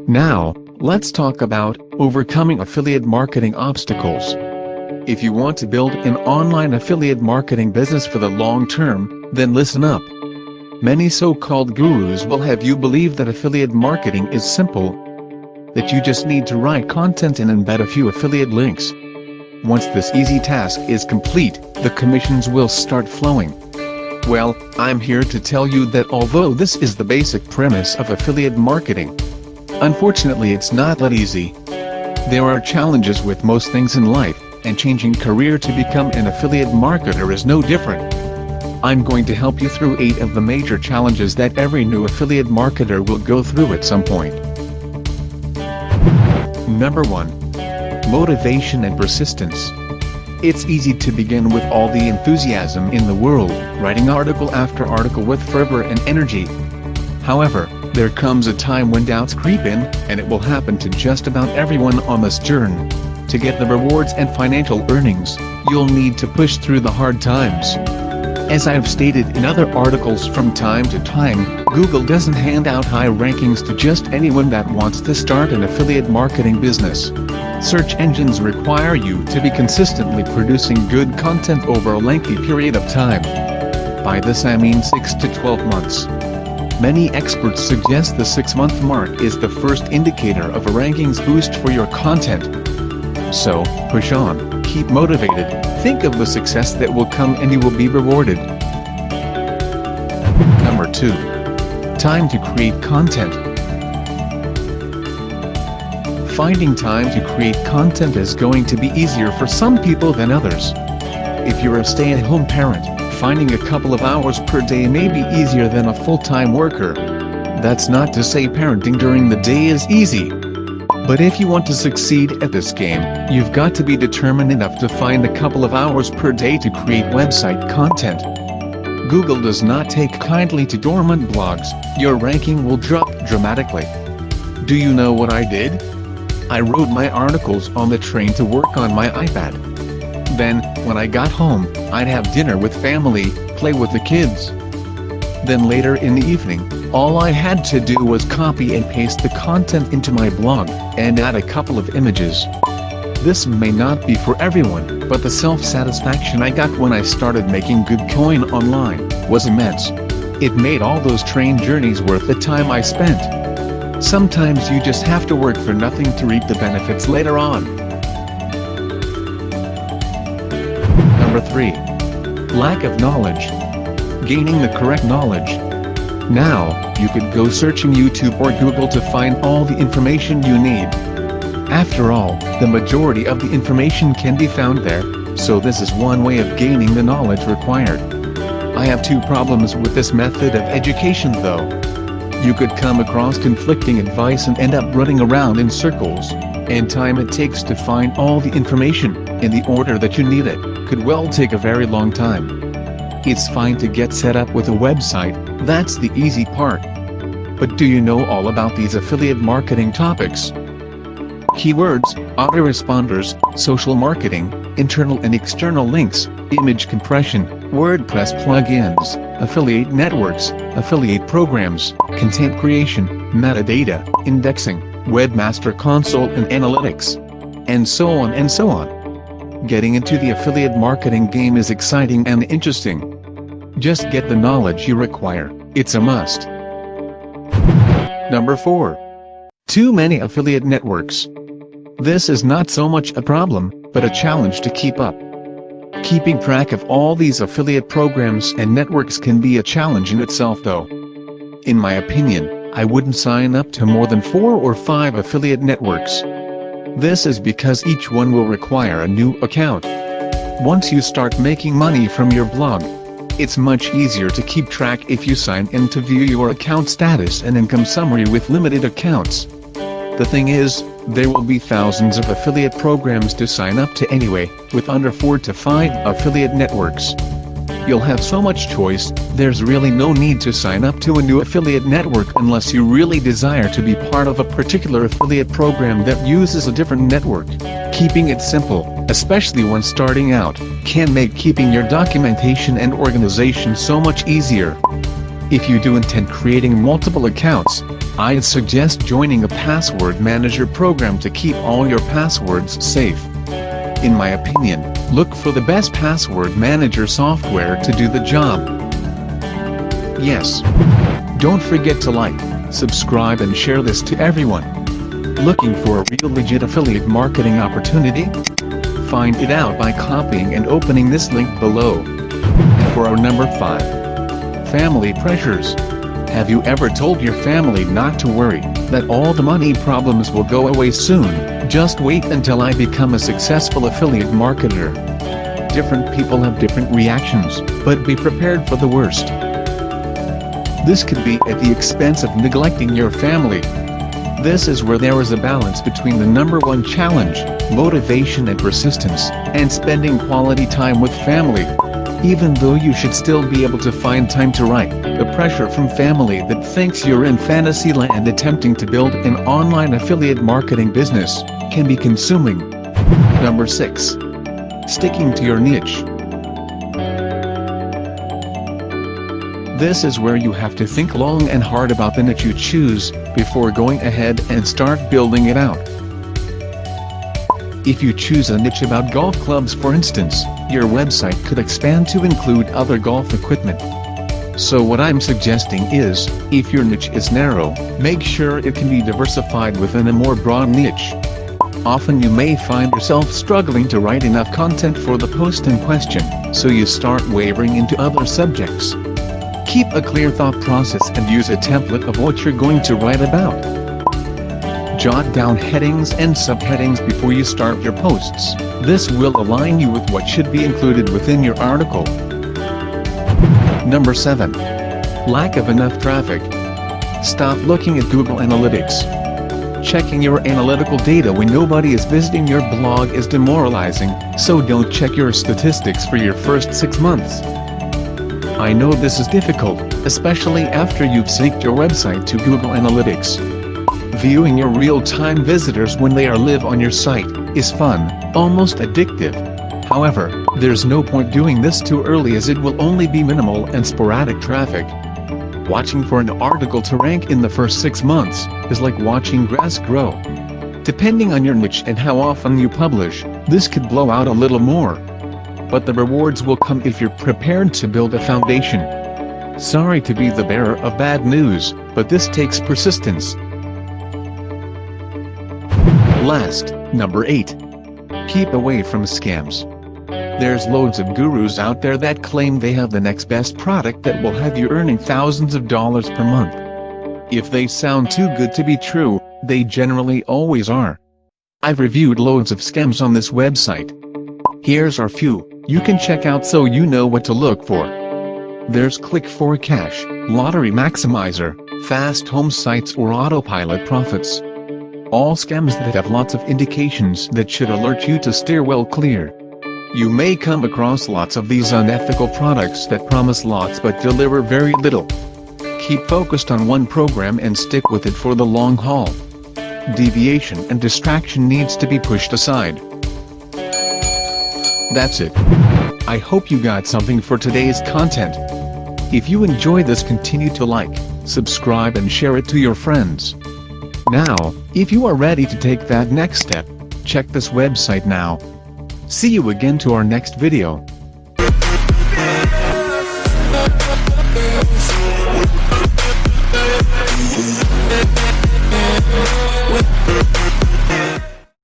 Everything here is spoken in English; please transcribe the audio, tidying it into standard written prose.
Now, let's talk about overcoming affiliate marketing obstacles. If you want to build an online affiliate marketing business for the long term, then listen up. Many so-called gurus will have you believe that affiliate marketing is simple, that you just need to write content and embed a few affiliate links. Once this easy task is complete, the commissions will start flowing. Well, I'm here to tell you that although this is the basic premise of affiliate marketing, unfortunately it's not that easy. There are challenges with most things in life, and changing career to become an affiliate marketer is no different. I'm going to help you through 8 of the major challenges that every new affiliate marketer will go through at some point. Number 1. Motivation and persistence. It's easy to begin with all the enthusiasm in the world, writing article after article with fervor and energy. However, there comes a time when doubts creep in, and it will happen to just about everyone on this journey. To get the rewards and financial earnings, you'll need to push through the hard times. As I've stated in other articles from time to time, Google doesn't hand out high rankings to just anyone that wants to start an affiliate marketing business. Search engines require you to be consistently producing good content over a lengthy period of time. By this I mean 6 to 12 months. Many experts suggest the 6-month mark is the first indicator of a rankings boost for your content. So, push on, keep motivated, think of the success that will come and you will be rewarded. Number 2. Time to create content. Finding time to create content is going to be easier for some people than others. If you're a stay-at-home parent, finding a couple of hours per day may be easier than a full-time worker. That's not to say parenting during the day is easy. But if you want to succeed at this game, you've got to be determined enough to find a couple of hours per day to create website content. Google does not take kindly to dormant blogs. Your ranking will drop dramatically. Do you know what I did? I wrote my articles on the train to work on my iPad. Then, when I got home, I'd have dinner with family, play with the kids. Then later in the evening, all I had to do was copy and paste the content into my blog, and add a couple of images. This may not be for everyone, but the self-satisfaction I got when I started making good coin online was immense. It made all those train journeys worth the time I spent. Sometimes you just have to work for nothing to reap the benefits later on. Number 3. Lack of knowledge. Gaining the correct knowledge. Now, you could go searching YouTube or Google to find all the information you need. After all, the majority of the information can be found there, so this is one way of gaining the knowledge required. I have 2 problems with this method of education though. You could come across conflicting advice and end up running around in circles, and time it takes to find all the information, in the order that you need it, could well take a very long time. It's fine to get set up with a website, that's the easy part. But do you know all about these affiliate marketing topics? Keywords, autoresponders, social marketing, internal and external links, image compression, WordPress plugins, affiliate networks, affiliate programs, content creation, metadata, indexing, webmaster console and analytics, and so on and so on. Getting into the affiliate marketing game is exciting and interesting. Just get the knowledge you require, it's a must. Number 4. Too many affiliate networks. This is not so much a problem, but a challenge to keep up. Keeping track of all these affiliate programs and networks can be a challenge in itself though. In my opinion, I wouldn't sign up to more than 4 or 5 affiliate networks. This is because each one will require a new account. Once you start making money from your blog, it's much easier to keep track if you sign in to view your account status and income summary with limited accounts. The thing is, there will be thousands of affiliate programs to sign up to anyway, with under 4 to 5 affiliate networks. You'll have so much choice, there's really no need to sign up to a new affiliate network unless you really desire to be part of a particular affiliate program that uses a different network. Keeping it simple, especially when starting out, can make keeping your documentation and organization so much easier. If you do intend creating multiple accounts, I'd suggest joining a password manager program to keep all your passwords safe. In my opinion, look for the best password manager software to do the job. Yes. Don't forget to like, subscribe and share this to everyone. Looking for a real legit affiliate marketing opportunity? Find it out by copying and opening this link below. And for our number 5. Family pressures. Have you ever told your family not to worry, that all the money problems will go away soon, just wait until I become a successful affiliate marketer? Different people have different reactions, but be prepared for the worst. This could be at the expense of neglecting your family. This is where there is a balance between the number 1 challenge, motivation and persistence, and spending quality time with family. Even though you should still be able to find time to write, the pressure from family that thinks you're in fantasy land attempting to build an online affiliate marketing business can be consuming. Number 6. Sticking to your niche. This is where you have to think long and hard about the niche you choose, before going ahead and start building it out. If you choose a niche about golf clubs for instance, your website could expand to include other golf equipment. So what I'm suggesting is, if your niche is narrow, make sure it can be diversified within a more broad niche. Often you may find yourself struggling to write enough content for the post in question, so you start wavering into other subjects. Keep a clear thought process and use a template of what you're going to write about. Jot down headings and subheadings before you start your posts. This will align you with what should be included within your article. Number 7. Lack of enough traffic. Stop looking at Google Analytics. Checking your analytical data when nobody is visiting your blog is demoralizing, so don't check your statistics for your first 6 months. I know this is difficult, especially after you've synced your website to Google Analytics. Viewing your real-time visitors when they are live on your site is fun, almost addictive. However, there's no point doing this too early as it will only be minimal and sporadic traffic. Watching for an article to rank in the first 6 months is like watching grass grow. Depending on your niche and how often you publish, this could blow out a little more. But the rewards will come if you're prepared to build a foundation. Sorry to be the bearer of bad news, but this takes persistence. Last, number 8. Keep away from scams. There's loads of gurus out there that claim they have the next best product that will have you earning thousands of dollars per month. If they sound too good to be true, they generally always are. I've reviewed loads of scams on this website. Here's our few you can check out so you know what to look for. There's Click for Cash, Lottery Maximizer, Fast Home Sites or Autopilot Profits. All scams that have lots of indications that should alert you to steer well clear. You may come across lots of these unethical products that promise lots but deliver very little. Keep focused on one program and stick with it for the long haul. Deviation and distraction needs to be pushed aside. That's it. I hope you got something for today's content. If you enjoy this, continue to like, subscribe and share it to your friends. Now, if you are ready to take that next step, check this website now. See you again to our next video.